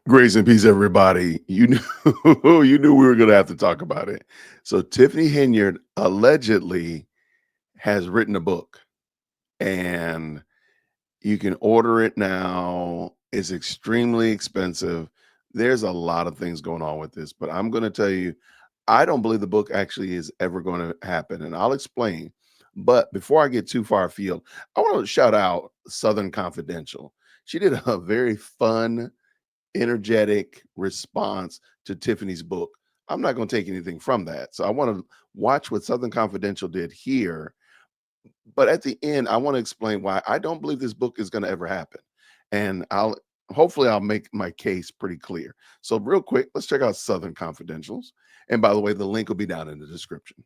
Grace and peace, everybody. You knew you knew we were going to have to talk about it. So Tiffany Henyard allegedly has written a book, and you can order it now. It's extremely expensive. There's a lot of things going on with this, but I'm going to tell you, I don't believe the book actually is ever going to happen, and I'll explain. But before I get too far afield, I want to shout out Southern Confidential. She did a very fun, energetic response to Tiffany's book. I'm not going to take anything from that. So I want to watch what Southern Confidential did here. But at the end, I want to explain why I don't believe this book is going to ever happen. And I'll make my case pretty clear. So real quick, let's check out Southern Confidentials. And by the way, the link will be down in the description.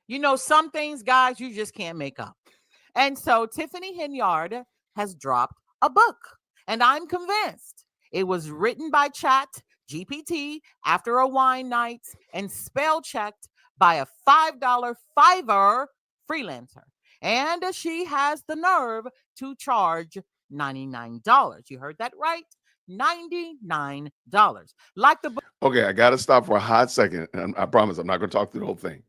You know, some things, guys, you just can't make up. And so Tiffany Henyard has dropped a book. And I'm convinced it was written by Chat GPT after a wine night and spell checked by a $5 Fiverr freelancer. And she has the nerve to charge $99. You heard that right? $99. Like the book. Okay, I got to stop for a hot second. And I promise I'm not going to talk through the whole thing.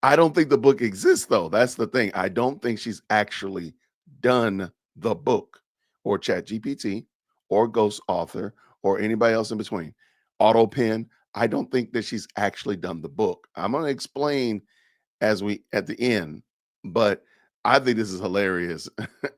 I don't think the book exists, though. That's the thing. I don't think she's actually done the book, or Chat GPT, or Ghost Author, or anybody else in between. Auto Pen. I don't think that she's actually done the book. I'm going to explain as we at the end, but I think this is hilarious.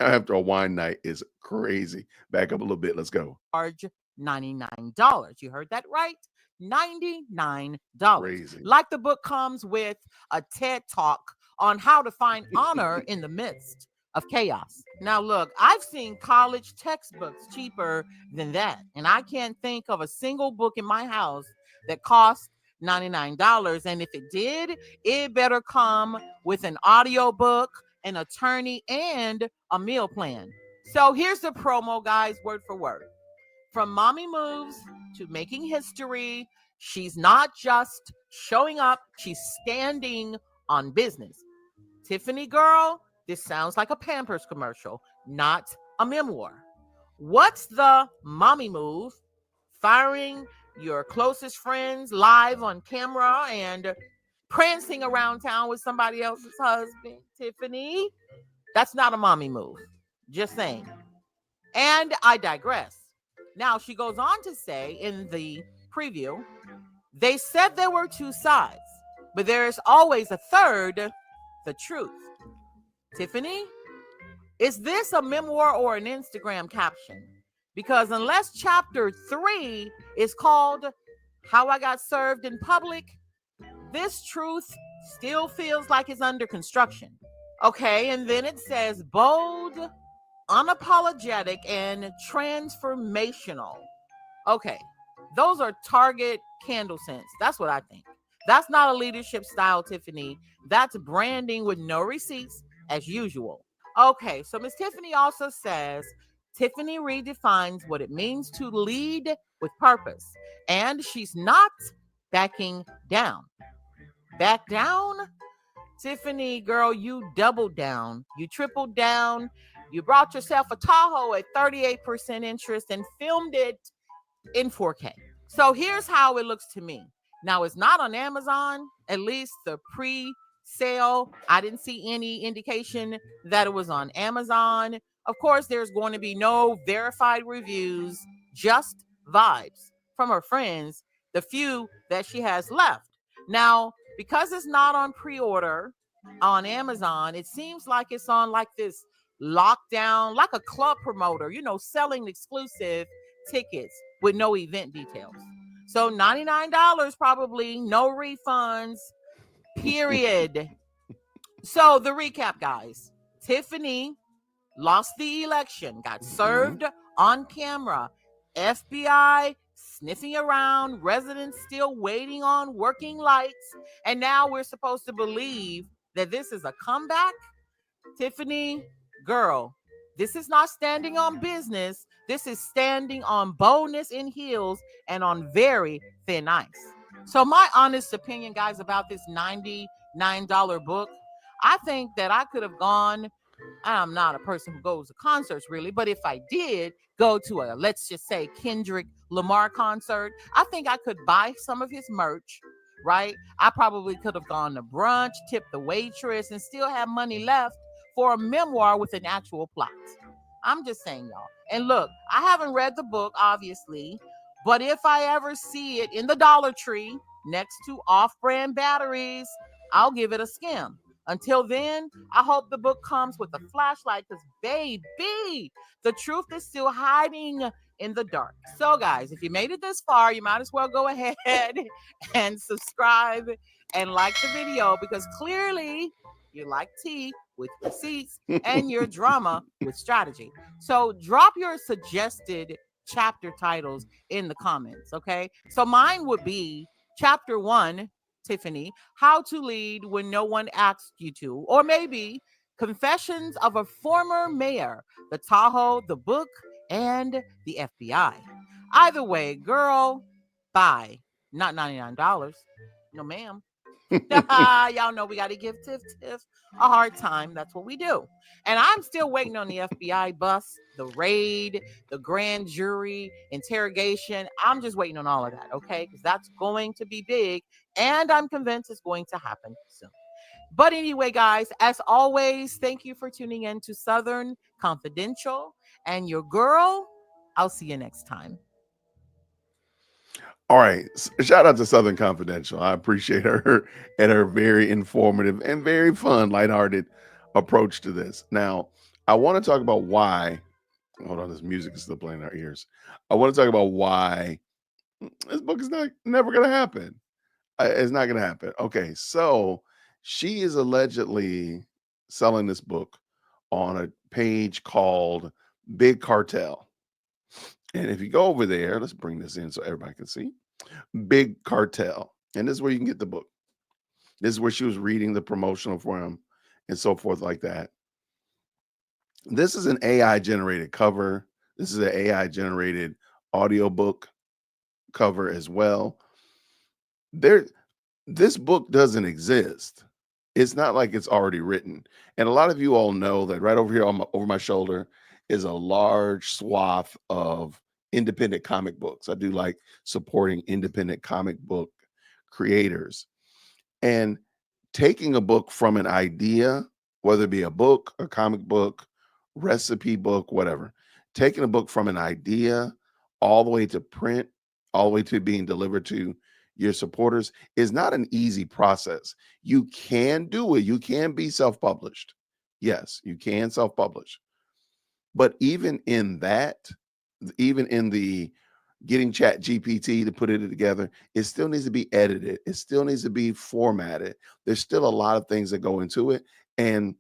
After a wine night is crazy. Back up a little bit. Let's go. Charge $99. You heard that right? $99. Crazy. Like the book comes with a TED talk on how to find honor in the midst of chaos. Now, look, I've seen college textbooks cheaper than that, and I can't think of a single book in my house that cost $99. And if it did, it better come with an audio book, an attorney, and a meal plan. So here's the promo, guys, word for word. From mommy moves to making history, she's not just showing up, she's standing on business. Tiffany girl, this sounds like a Pampers commercial, not a memoir. What's the mommy move? Firing your closest friends live on camera and prancing around town with somebody else's husband, Tiffany? That's not a mommy move. Just saying. And I digress. Now, she goes on to say in the preview, they said there were two sides, but there is always a third, the truth. Tiffany, is this a memoir or an Instagram caption? Because unless chapter 3 is called How I Got Served in Public, this truth still feels like it's under construction. Okay, and then it says bold, unapologetic, and transformational. Okay, those are Target candle scents. That's what I think. That's not a leadership style, Tiffany. That's branding with no receipts, as usual. Okay, so Miss Tiffany also says Tiffany redefines what it means to lead with purpose, and she's not backing down. Back down? Tiffany, girl, you doubled down. You tripled down. You brought yourself a Tahoe at 38% interest and filmed it in 4K. So here's how it looks to me. Now, it's not on Amazon, at least the pre-sale. I didn't see any indication that it was on Amazon. Of course, there's going to be no verified reviews, just vibes from her friends, the few that she has left. Now, because it's not on pre-order on Amazon, it seems like it's on like this lockdown, like a club promoter, selling exclusive tickets with no event details. So $99 probably, no refunds, period. So the recap, guys. Tiffany lost the election, got served on camera. FBI sniffing around, residents still waiting on working lights. And now we're supposed to believe that this is a comeback. Tiffany, girl, this is not standing on business. This is standing on boldness in heels and very thin ice. So my honest opinion, guys, about this $99 book, I think that I could have gone I'm not a person who goes to concerts really, but if I did go to a, let's just say, Kendrick Lamar concert, I think I could buy some of his merch, right? I probably could have gone to brunch, tipped the waitress, and still have money left for a memoir with an actual plot. I'm just saying, y'all. And look, I haven't read the book, obviously, but if I ever see it in the Dollar Tree next to off brand batteries, I'll give it a skim. Until then, I hope the book comes with a flashlight because, baby, the truth is still hiding in the dark. So, guys, if you made it this far, you might as well go ahead and subscribe and like the video because clearly you like tea with receipts and your drama with strategy. So, drop your suggested chapter titles in the comments, okay? So, mine would be chapter one, Tiffany, how to lead when no one asked you to, or maybe Confessions of a Former Mayor, the Tahoe, the book, and the FBI. Either way, girl, buy. Not $99. No, ma'am. Y'all know we got to give Tiff a hard time. That's what we do. And I'm still waiting on the FBI bus, the raid, the grand jury interrogation. I'm just waiting on all of that, okay? Because that's going to be big. And I'm convinced it's going to happen soon. But anyway, guys, as always, thank you for tuning in to Southern Confidential. And your girl, I'll see you next time. All right. Shout out to Southern Confidential. I appreciate her and her very informative and very fun, lighthearted approach to this. Now, I want to talk about why. Hold on, this music is still playing in our ears. I want to talk about why this book is not never going to happen. It's not going to happen. Okay, so she is allegedly selling this book on a page called Big Cartel. And if you go over there, let's bring this in so everybody can see. Big Cartel. And this is where you can get the book. This is where she was reading the promotional for him and so forth like that. This is an AI generated cover. This is an AI generated audiobook cover as well. There this book doesn't exist. It's not like it's already written. And a lot of you all know that right over here over my shoulder is a large swath of independent comic books. I do like supporting independent comic book creators. And taking a book from an idea, whether it be a book, a comic book, recipe book, whatever, taking a book from an idea all the way to print, all the way to being delivered to your supporters is not an easy process. You can do it. You can be self-published. Yes, you can self-publish. But even in that, even in the getting chat GPT to put it together, it still needs to be edited. It still needs to be formatted. There's still a lot of things that go into it. And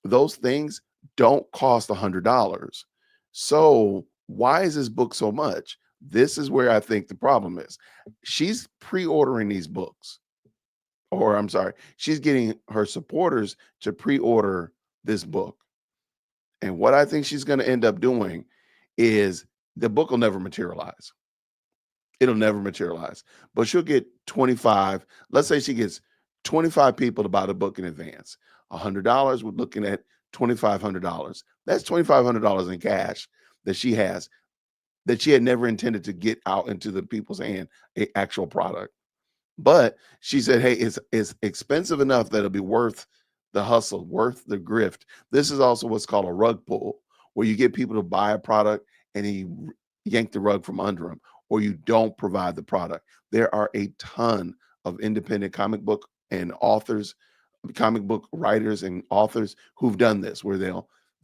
those things don't cost $100. So why is this book so much? This is where I think the problem is. She's pre-ordering these books, or I'm sorry, she's getting her supporters to pre-order this book. And what I think she's going to end up doing is the book will never materialize. It'll never materialize. But she'll get 25. Let's say she gets 25 people to buy the book in advance. $100, we're looking at $2,500. That's $2,500 in cash that she has that she had never intended to get out into the people's hand, a actual product. But she said, hey, it's expensive enough that it'll be worth the hustle, worth the grift. This is also what's called a rug pull, where you get people to buy a product and you yank the rug from under them, or you don't provide the product. There are a ton of independent comic book and authors, comic book writers and authors who've done this, where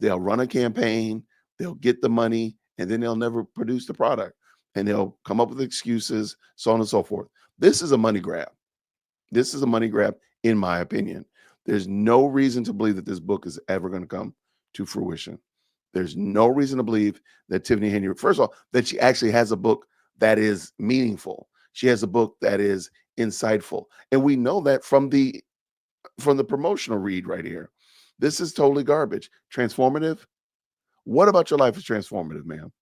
they'll run a campaign, they'll get the money, and then they'll never produce the product, and they'll come up with excuses, so on and so forth. This is a money grab. This is a money grab, in my opinion. There's no reason to believe that this book is ever going to come to fruition. There's no reason to believe that Tiffany Henyard, first of all, that she actually has a book that is meaningful. She has a book that is insightful. And we know that from the promotional read right here. This is totally garbage. Transformative. What about your life is transformative, ma'am?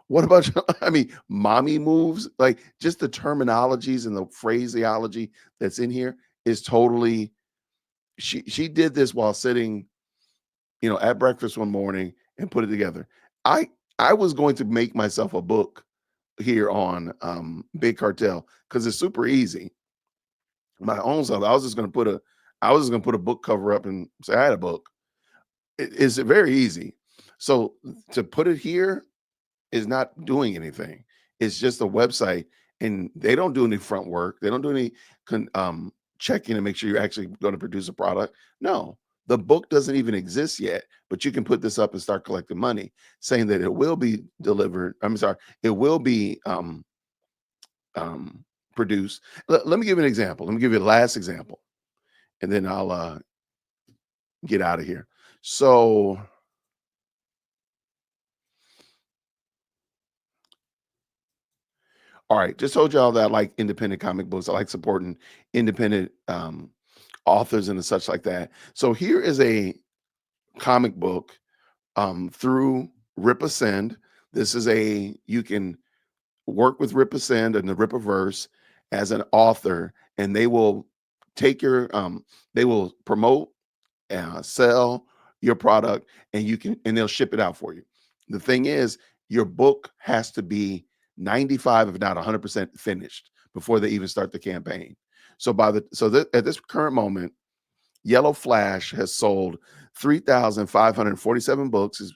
What about your, I mean, mommy moves? Like just the terminologies and the phraseology that's in here is totally. She did this while sitting at breakfast one morning and put it together. I I was going to make myself a book here on Big Cartel because it's super easy. My own self. I was just gonna put a book cover up and say I had a book. It's very easy. So to put it here is not doing anything. It's just a website, and they don't do any front work. They don't do any checking to make sure you're actually going to produce a product. No, the book doesn't even exist yet, but you can put this up and start collecting money, saying that it will be delivered. I'm sorry, it will be um, produced. Let me give you an example. Let me give you the last example, and then I'll get out of here. So, all right, just told y'all that I like independent comic books. I like supporting independent authors and such like that. So here is a comic book through Ripascend. This is you can work with Ripascend and the Ripaverse as an author, and they will take they will promote, sell your product, and they'll ship it out for you. The thing is, your book has to be 95, if not 100% finished before they even start the campaign. So at this current moment, Yellow Flash has sold 3,547 books, has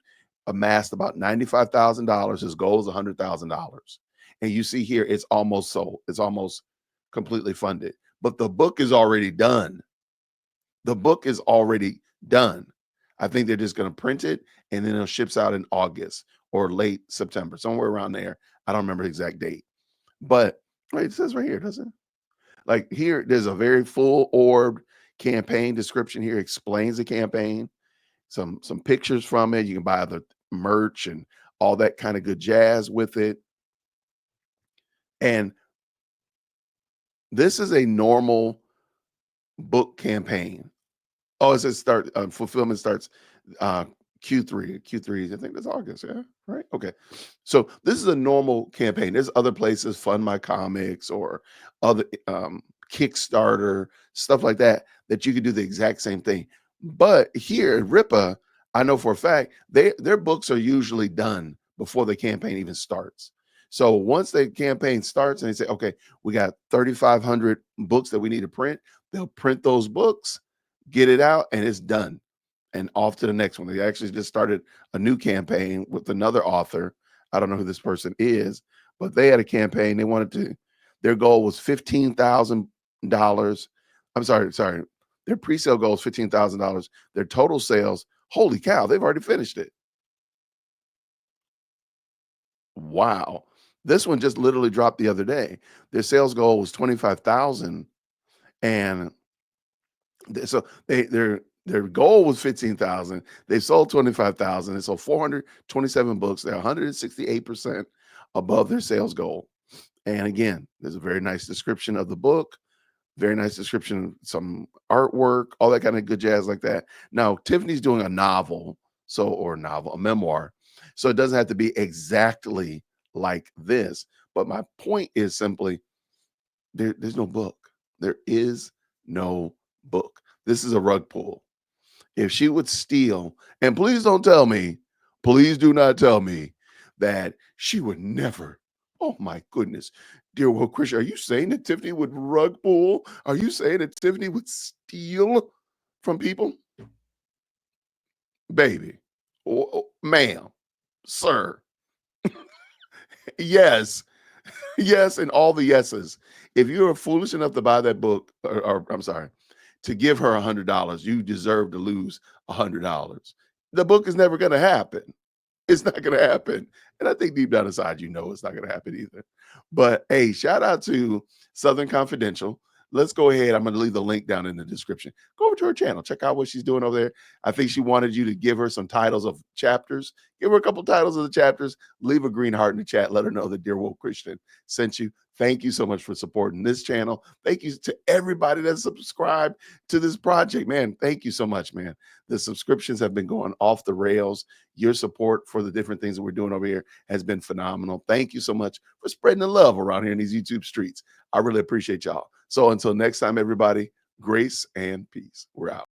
amassed about $95,000. His goal is $100,000. And you see here, it's almost sold. It's almost completely funded. But the book is already done. The book is already done. I think they're just going to print it, and then it ships out in August or late September, somewhere around there. I don't remember the exact date. But wait, it says right here, doesn't it? Like here, there's a very full orbed campaign description here, explains the campaign, some pictures from it. You can buy the merch and all that kind of good jazz with it. And this is a normal book campaign. Oh, it says fulfillment starts uh Q3. Q3, I think that's August, yeah. Right. Okay. So this is a normal campaign. There's other places, Fund My Comics or other Kickstarter, stuff like that, that you could do the exact same thing. But here at Ripa, I know for a fact their books are usually done before the campaign even starts. So once the campaign starts and they say, okay, we got 3,500 books that we need to print, they'll print those books, get it out, and it's done. And off to the next one. They actually just started a new campaign with another author. I don't know who this person is, but they had a campaign. They wanted to, their goal was $15,000. I'm sorry. Their pre-sale goal is $15,000. Their total sales, holy cow, they've already finished it. Wow. This one just literally dropped the other day. Their sales goal was 25,000, and so their goal was 15,000. They sold 25,000. They sold 427 books. They're 168% above their sales goal. And again, there's a very nice description of the book, very nice description, some artwork, all that kind of good jazz like that. Now, Tiffany's doing a novel, a memoir. So it doesn't have to be exactly like this. But my point is simply there's no book. There is no book. This is a rug pull. If she would steal, and please do not tell me that she would never. Oh my goodness. Dear Will Christian, are you saying that Tiffany would rug pull? Are you saying that Tiffany would steal from people? Baby, ma'am, sir, yes, yes, and all the yeses. If you are foolish enough to buy that book, or I'm sorry, to give her $100, you deserve to lose $100. The book is never going to happen. It's not going to happen. And I think deep down inside, it's not going to happen either. But hey, shout out to Southern Confidential. Let's go ahead. I'm going to leave the link down in the description. Go over to her channel. Check out what she's doing over there. I think she wanted you to give her some titles of chapters. Give her a couple titles of the chapters. Leave a green heart in the chat. Let her know that Dear Will Christian sent you. Thank you so much for supporting this channel. Thank you to everybody that's subscribed to this project, man. Thank you so much, man. The subscriptions have been going off the rails. Your support for the different things that we're doing over here has been phenomenal. Thank you so much for spreading the love around here in these YouTube streets. I really appreciate y'all. So until next time, everybody, grace and peace. We're out.